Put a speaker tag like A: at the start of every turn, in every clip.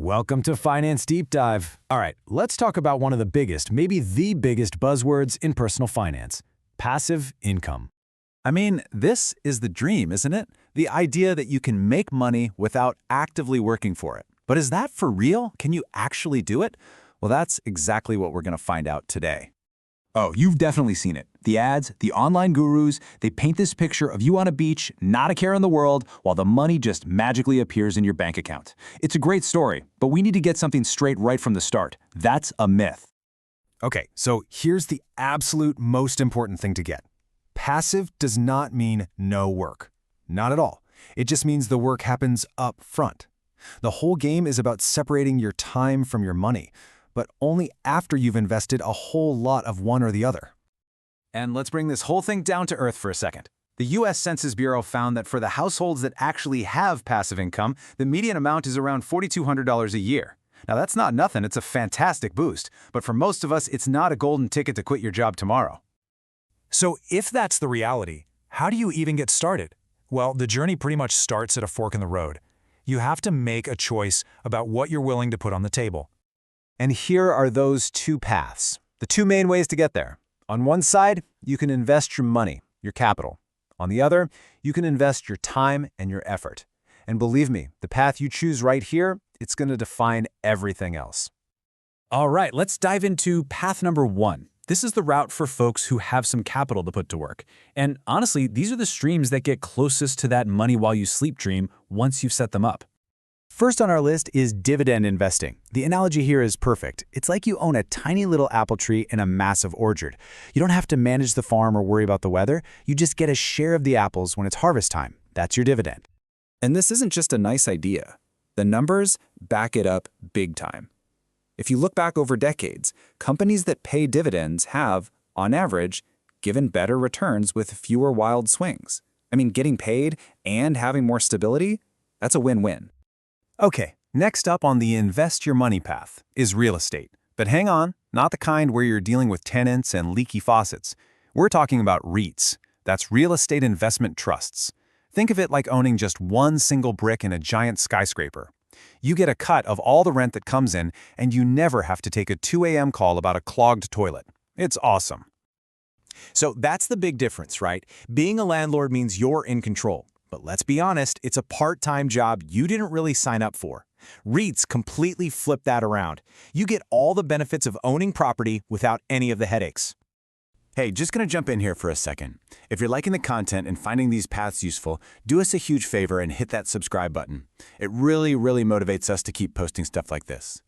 A: Welcome to Finance Deep Dive. All right, let's talk about one of the biggest, maybe the biggest buzzwords in personal finance, passive income.
B: I mean, this is the dream, isn't it? The idea that you can make money without actively working for it. But is that for real? Can you actually do it? Well, that's exactly what we're going to find out today.
C: Oh, you've definitely seen it. The ads, the online gurus, they paint this picture of you on a beach, not a care in the world, while the money just magically appears in your bank account. It's a great story, but we need to get something straight right from the start. That's a myth.
A: Okay, so here's the absolute most important thing to get. Passive does not mean no work. Not at all. It just means the work happens up front. The whole game is about separating your time from your money, but only after you've invested a whole lot of one or the other.
B: And let's bring this whole thing down to earth for a second. The U.S. Census Bureau found that for the households that actually have passive income, the median amount is around $4,200 a year. Now that's not nothing, it's a fantastic boost, but for most of us, it's not a golden ticket to quit your job tomorrow.
D: So if that's the reality, how do you even get started? Well, the journey pretty much starts at a fork in the road. You have to make a choice about what you're willing to put on the table.
A: And here are those two paths, the two main ways to get there. On one side, you can invest your money, your capital. On the other, you can invest your time and your effort. And believe me, the path you choose right here, it's going to define everything else.
E: All right, let's dive into path number one. This is the route for folks who have some capital to put to work. And honestly, these are the streams that get closest to that money while you sleep dream once you've set them up.
A: First on our list is dividend investing. The analogy here is perfect. It's like you own a tiny little apple tree in a massive orchard. You don't have to manage the farm or worry about the weather. You just get a share of the apples when it's harvest time. That's your dividend.
E: And this isn't just a nice idea. The numbers back it up big time. If you look back over decades, companies that pay dividends have, on average, given better returns with fewer wild swings. I mean, getting paid and having more stability, that's a win-win.
A: Okay, next up on the invest your money path is real estate. But hang on, not the kind where you're dealing with tenants and leaky faucets. We're talking about REITs. That's real estate investment trusts. Think of it like owning just one single brick in a giant skyscraper. You get a cut of all the rent that comes in, and you never have to take a 2 a.m. call about a clogged toilet. It's awesome.
F: So that's the big difference, right? Being a landlord means you're in control. But let's be honest, it's a part-time job you didn't really sign up for. REITs completely flip that around. You get all the benefits of owning property without any of the headaches.
A: Hey, just gonna jump in here for a second. If you're liking the content and finding these paths useful, do us a huge favor and hit that subscribe button. It really motivates us to keep posting stuff like this.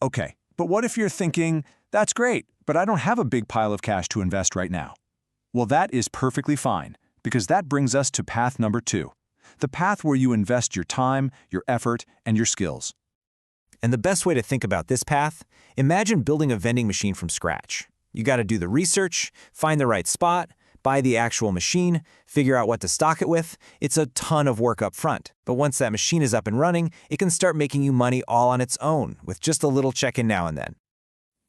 C: Okay, but what if you're thinking, that's great, but I don't have a big pile of cash to invest right now? Well, that is perfectly fine, because that brings us to path number 2, the path where you invest your time, your effort, and your skills.
F: And the best way to think about this path, imagine building a vending machine from scratch. You got to do the research, find the right spot, buy the actual machine, figure out what to stock it with. It's a ton of work up front. But once that machine is up and running, it can start making you money all on its own with just a little check-in now and then.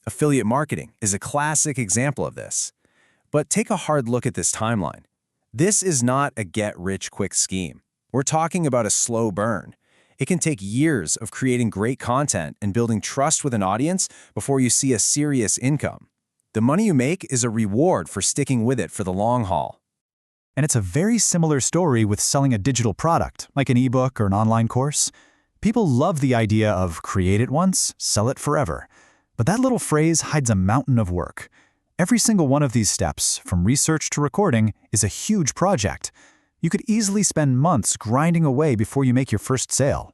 A: Affiliate marketing is a classic example of this. But take a hard look at this timeline. This is not a get-rich-quick scheme. We're talking about a slow burn. It can take years of creating great content and building trust with an audience before you see a serious income. The money you make is a reward for sticking with it for the long haul.
D: And it's a very similar story with selling a digital product, like an ebook or an online course. People love the idea of create it once, sell it forever. But that little phrase hides a mountain of work. Every single one of these steps, from research to recording, is a huge project. You could easily spend months grinding away before you make your first sale.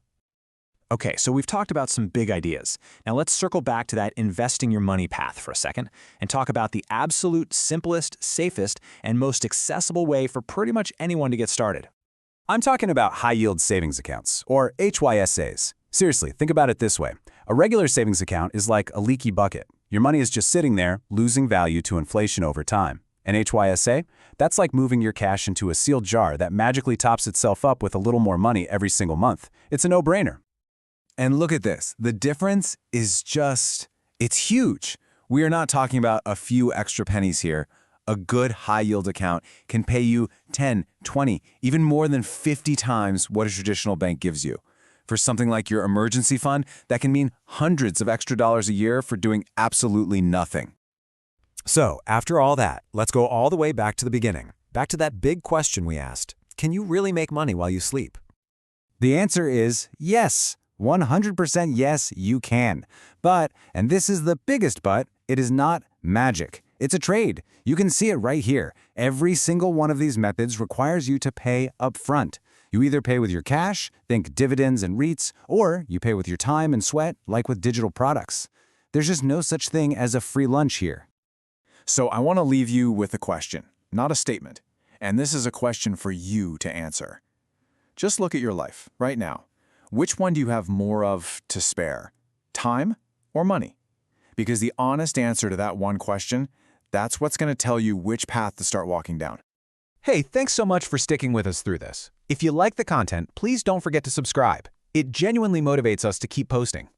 F: Okay, so we've talked about some big ideas. Now let's circle back to that investing your money path for a second and talk about the absolute simplest, safest, and most accessible way for pretty much anyone to get started.
A: I'm talking about high-yield savings accounts, or HYSAs. Seriously, think about it this way. A regular savings account is like a leaky bucket. Your money is just sitting there, losing value to inflation over time. An HYSA? That's like moving your cash into a sealed jar that magically tops itself up with a little more money every single month. It's a no-brainer. And look at this. The difference is it's huge. We are not talking about a few extra pennies here. A good high-yield account can pay you 10, 20, even more than 50 times what a traditional bank gives you. For something like your emergency fund, that can mean hundreds of extra dollars a year for doing absolutely nothing.
G: So, after all that, let's go all the way back to the beginning. Back to that big question we asked. Can you really make money while you sleep?
B: The answer is yes. 100% yes, you can. But, and this is the biggest but, it is not magic. It's a trade. You can see it right here. Every single one of these methods requires you to pay upfront. You either pay with your cash, think dividends and REITs, or you pay with your time and sweat, like with digital products. There's just no such thing as a free lunch here.
C: So I want to leave you with a question, not a statement. And this is a question for you to answer. Just look at your life right now. Which one do you have more of to spare? Time or money? Because the honest answer to that one question, that's what's going to tell you which path to start walking down.
G: Hey, thanks so much for sticking with us through this. If you like the content, please don't forget to subscribe. It genuinely motivates us to keep posting.